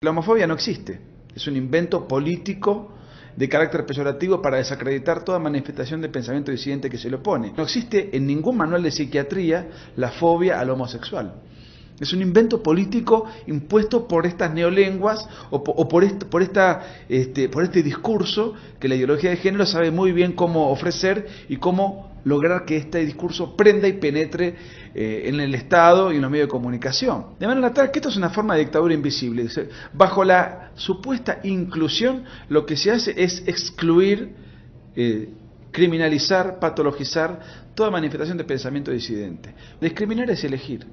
La homofobia no existe, es un invento político de carácter peyorativo para desacreditar toda manifestación de pensamiento disidente que se le opone. No existe en ningún manual de psiquiatría la fobia al homosexual. Es un invento político impuesto por estas neolenguas o por este discurso que la ideología de género sabe muy bien cómo ofrecer y cómo lograr que este discurso prenda y penetre en el Estado y en los medios de comunicación. De manera tal que esto es una forma de dictadura invisible. Bajo la supuesta inclusión, lo que se hace es excluir, criminalizar, patologizar toda manifestación de pensamiento disidente. Discriminar es elegir.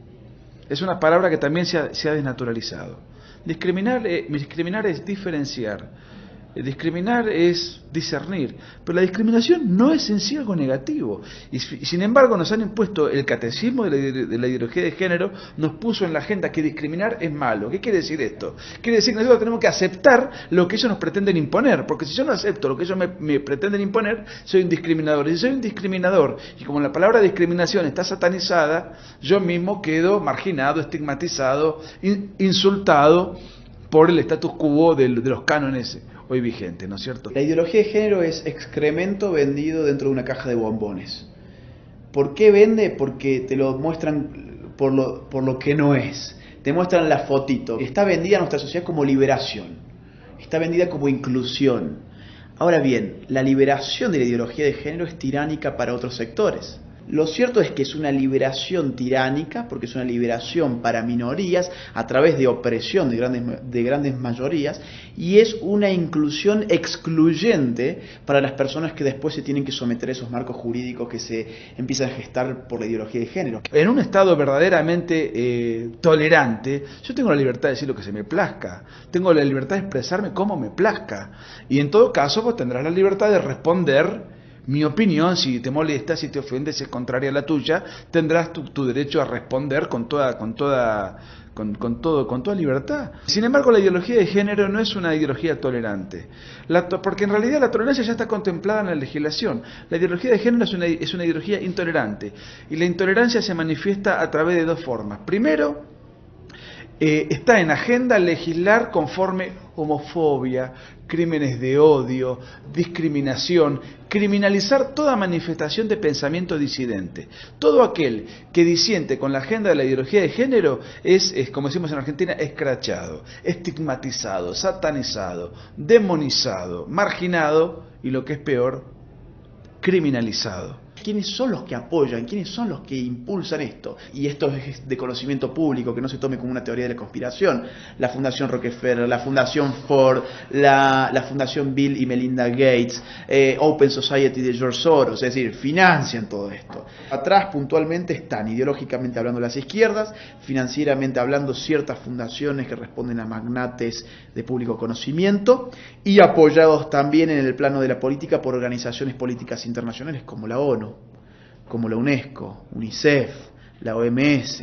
Es una palabra que también se ha desnaturalizado. Discriminar es diferenciar. Discriminar es discernir, pero la discriminación no es en sí algo negativo. Y sin embargo nos han impuesto el catecismo de la ideología de género, nos puso en la agenda que discriminar es malo. ¿Qué quiere decir esto? Quiere decir que nosotros tenemos que aceptar lo que ellos nos pretenden imponer, porque si yo no acepto lo que ellos me pretenden imponer, soy un discriminador. Y si soy un discriminador, y como la palabra discriminación está satanizada, yo mismo quedo marginado, estigmatizado, insultado por el status quo de los cánones hoy vigentes, ¿no es cierto? La ideología de género es excremento vendido dentro de una caja de bombones. ¿Por qué vende? Porque te lo muestran por lo que no es. Te muestran la fotito. Está vendida en nuestra sociedad como liberación. Está vendida como inclusión. Ahora bien, la liberación de la ideología de género es tiránica para otros sectores. Lo cierto es que es una liberación tiránica, porque es una liberación para minorías a través de opresión de grandes mayorías, y es una inclusión excluyente para las personas que después se tienen que someter a esos marcos jurídicos que se empiezan a gestar por la ideología de género. En un Estado verdaderamente tolerante, yo tengo la libertad de decir lo que se me plazca, tengo la libertad de expresarme como me plazca, y en todo caso vos tendrás la libertad de responder mi opinión. Si te molesta, si te ofende, si es contraria a la tuya, tendrás tu derecho a responder con toda libertad. Sin embargo, la ideología de género no es una ideología tolerante, porque en realidad la tolerancia ya está contemplada en la legislación. La ideología de género es una ideología intolerante, y la intolerancia se manifiesta a través de dos formas. Primero, está en agenda legislar conforme homofobia, crímenes de odio, discriminación, criminalizar toda manifestación de pensamiento disidente. Todo aquel que disiente con la agenda de la ideología de género es, como decimos en Argentina, escrachado, estigmatizado, satanizado, demonizado, marginado y, lo que es peor, criminalizado. ¿Quiénes son los que apoyan? ¿Quiénes son los que impulsan esto? Y esto es de conocimiento público, que no se tome como una teoría de la conspiración. La Fundación Rockefeller, la Fundación Ford, la Fundación Bill y Melinda Gates, Open Society de George Soros, es decir, financian todo esto. Atrás puntualmente están, ideológicamente hablando, las izquierdas, financieramente hablando, ciertas fundaciones que responden a magnates de público conocimiento, y apoyados también en el plano de la política por organizaciones políticas internacionales como la ONU, como la UNESCO, UNICEF, la OMS.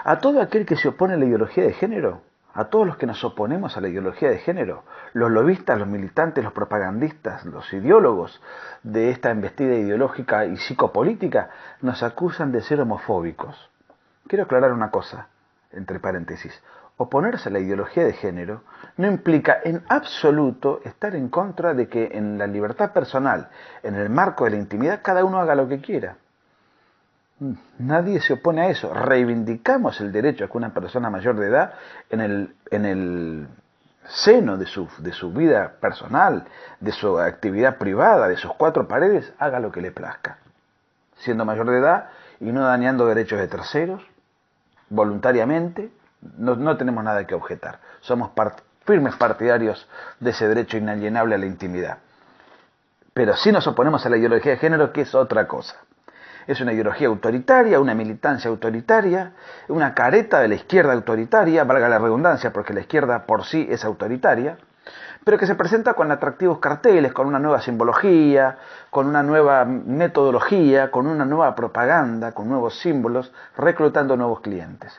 A todo aquel que se opone a la ideología de género, a todos los que nos oponemos a la ideología de género, los lobistas, los militantes, los propagandistas, los ideólogos de esta embestida ideológica y psicopolítica, nos acusan de ser homofóbicos. Quiero aclarar una cosa, entre paréntesis. Oponerse a la ideología de género no implica en absoluto estar en contra de que en la libertad personal, en el marco de la intimidad, cada uno haga lo que quiera. Nadie se opone a eso. Reivindicamos el derecho a que una persona mayor de edad, en el seno de su vida personal, de su actividad privada, de sus cuatro paredes, haga lo que le plazca, siendo mayor de edad y no dañando derechos de terceros, voluntariamente. No tenemos nada que objetar. Somos firmes partidarios de ese derecho inalienable a la intimidad. Pero sí nos oponemos a la ideología de género, que es otra cosa. Es una ideología autoritaria, una militancia autoritaria, una careta de la izquierda autoritaria, valga la redundancia, porque la izquierda por sí es autoritaria, pero que se presenta con atractivos carteles, con una nueva simbología, con una nueva metodología, con una nueva propaganda, con nuevos símbolos, reclutando nuevos clientes.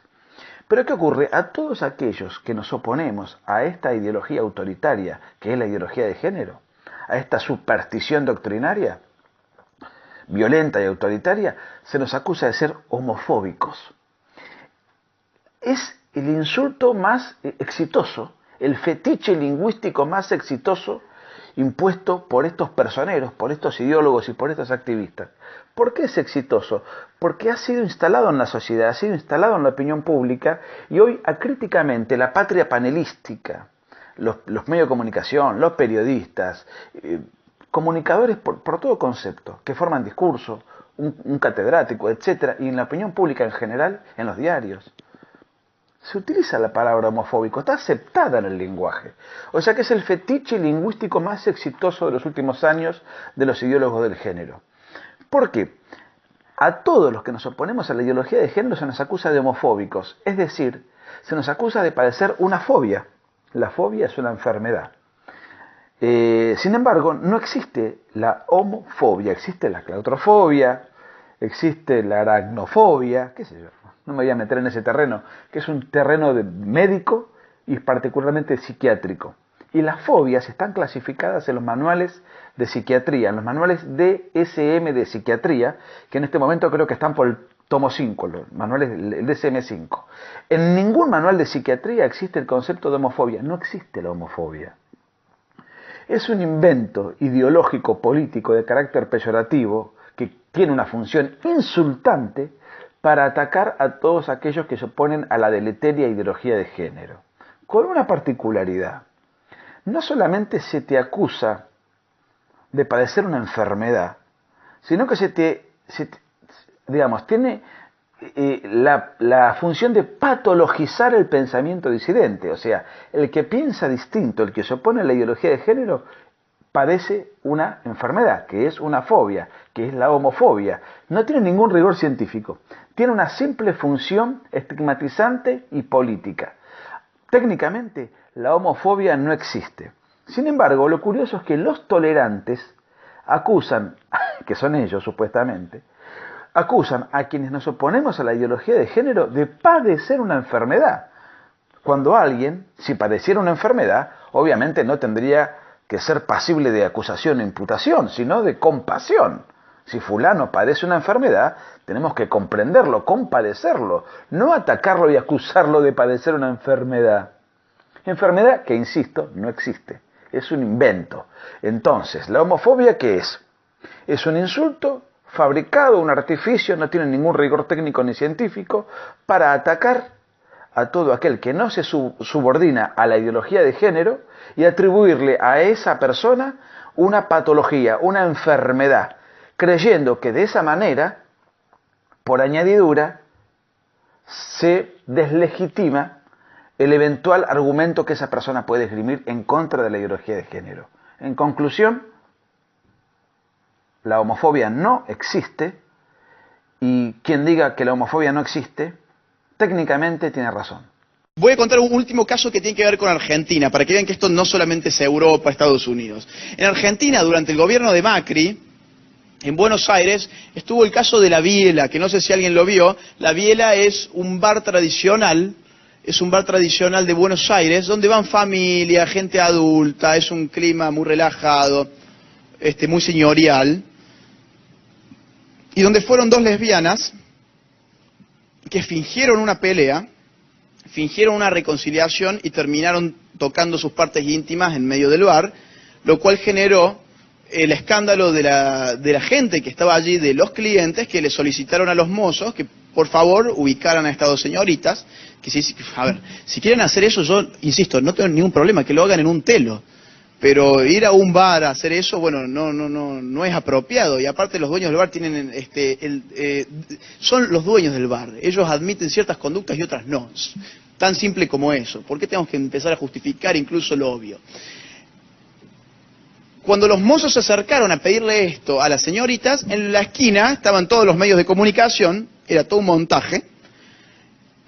Pero ¿qué ocurre? A todos aquellos que nos oponemos a esta ideología autoritaria, que es la ideología de género, a esta superstición doctrinaria, violenta y autoritaria, se nos acusa de ser homofóbicos. Es el insulto más exitoso, el fetiche lingüístico más exitoso impuesto por estos personeros, por estos ideólogos y por estos activistas. ¿Por qué es exitoso? Porque ha sido instalado en la sociedad, ha sido instalado en la opinión pública y hoy acríticamente la patria panelística, los medios de comunicación, los periodistas, comunicadores por todo concepto, que forman discurso, un catedrático, etcétera, y en la opinión pública en general, en los diarios, se utiliza la palabra homofóbico, está aceptada en el lenguaje. O sea que es el fetiche lingüístico más exitoso de los últimos años de los ideólogos del género. ¿Por qué? A todos los que nos oponemos a la ideología de género se nos acusa de homofóbicos, es decir, se nos acusa de padecer una fobia. La fobia es una enfermedad. Sin embargo, no existe la homofobia, existe la claustrofobia, existe la aracnofobia, qué sé yo, no me voy a meter en ese terreno, que es un terreno médico y particularmente psiquiátrico. Y las fobias están clasificadas en los manuales de psiquiatría, en los manuales DSM de psiquiatría, que en este momento creo que están por el tomo 5, los manuales del DSM-5. En ningún manual de psiquiatría existe el concepto de homofobia, no existe la homofobia. Es un invento ideológico, político, de carácter peyorativo, que tiene una función insultante para atacar a todos aquellos que se oponen a la deleteria ideología de género. Con una particularidad. No solamente se te acusa de padecer una enfermedad, sino que tiene la función de patologizar el pensamiento disidente. O sea, el que piensa distinto, el que se opone a la ideología de género, padece una enfermedad, que es una fobia, que es la homofobia. No tiene ningún rigor científico. Tiene una simple función estigmatizante y política. Técnicamente, la homofobia no existe. Sin embargo, lo curioso es que los tolerantes acusan, que son ellos supuestamente, acusan a quienes nos oponemos a la ideología de género de padecer una enfermedad. Cuando alguien, si padeciera una enfermedad, obviamente no tendría que ser pasible de acusación e imputación, sino de compasión. Si fulano padece una enfermedad, tenemos que comprenderlo, compadecerlo, no atacarlo y acusarlo de padecer una enfermedad. Enfermedad que, insisto, no existe, es un invento. Entonces, ¿la homofobia qué es? Es un insulto fabricado, un artificio, no tiene ningún rigor técnico ni científico, para atacar a todo aquel que no se subordina a la ideología de género y atribuirle a esa persona una patología, una enfermedad, creyendo que de esa manera, por añadidura, se deslegitima el eventual argumento que esa persona puede esgrimir en contra de la ideología de género. En conclusión, la homofobia no existe, y quien diga que la homofobia no existe, técnicamente tiene razón. Voy a contar un último caso que tiene que ver con Argentina, para que vean que esto no solamente es Europa, Estados Unidos. En Argentina, durante el gobierno de Macri, en Buenos Aires, estuvo el caso de La Biela, que no sé si alguien lo vio. La Biela es un bar tradicional de Buenos Aires, donde van familia, gente adulta, es un clima muy relajado, muy señorial, y donde fueron dos lesbianas que fingieron una pelea, fingieron una reconciliación y terminaron tocando sus partes íntimas en medio del bar, lo cual generó el escándalo de la gente que estaba allí, de los clientes, que le solicitaron a los mozos que por favor ubicaran a estas dos señoritas, que si quieren hacer eso, yo insisto, no tengo ningún problema, que lo hagan en un telo. Pero ir a un bar a hacer eso, bueno, no es apropiado. Y aparte los dueños del bar tienen, son los dueños del bar. Ellos admiten ciertas conductas y otras no. Tan simple como eso. ¿Por qué tenemos que empezar a justificar incluso lo obvio? Cuando los mozos se acercaron a pedirle esto a las señoritas, en la esquina estaban todos los medios de comunicación, era todo un montaje.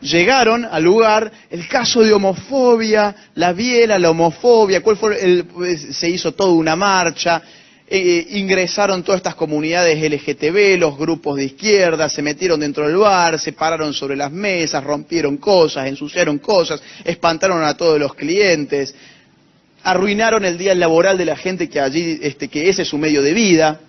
Llegaron al lugar, el caso de homofobia, La Biela, la homofobia, se hizo toda una marcha, ingresaron todas estas comunidades LGTB, los grupos de izquierda, se metieron dentro del bar, se pararon sobre las mesas, rompieron cosas, ensuciaron cosas, espantaron a todos los clientes, arruinaron el día laboral de la gente que allí, que ese es su medio de vida.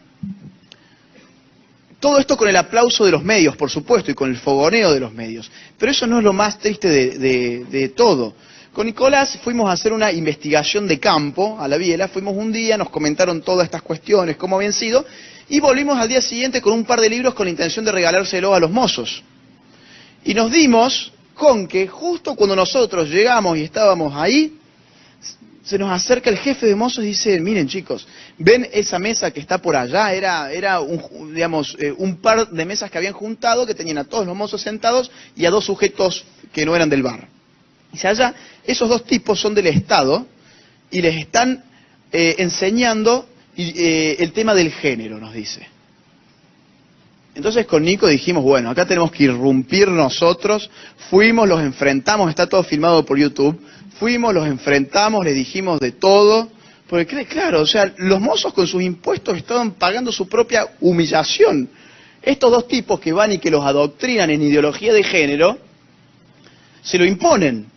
Todo esto con el aplauso de los medios, por supuesto, y con el fogoneo de los medios. Pero eso no es lo más triste de todo. Con Nicolás fuimos a hacer una investigación de campo a la Biela, fuimos un día, nos comentaron todas estas cuestiones, cómo habían sido, y volvimos al día siguiente con un par de libros con la intención de regalárselo a los mozos. Y nos dimos con que justo cuando nosotros llegamos y estábamos ahí, se nos acerca el jefe de mozos y dice, miren chicos, ven esa mesa que está por allá, era un par de mesas que habían juntado, que tenían a todos los mozos sentados y a dos sujetos que no eran del bar. Dice, allá, esos dos tipos son del Estado y les están enseñando el tema del género, nos dice. Entonces con Nico dijimos, bueno, acá tenemos que irrumpir nosotros, fuimos, los enfrentamos, está todo filmado por YouTube, fuimos, los enfrentamos, les dijimos de todo, porque claro, o sea, los mozos con sus impuestos estaban pagando su propia humillación. Estos dos tipos que van y que los adoctrinan en ideología de género, se lo imponen.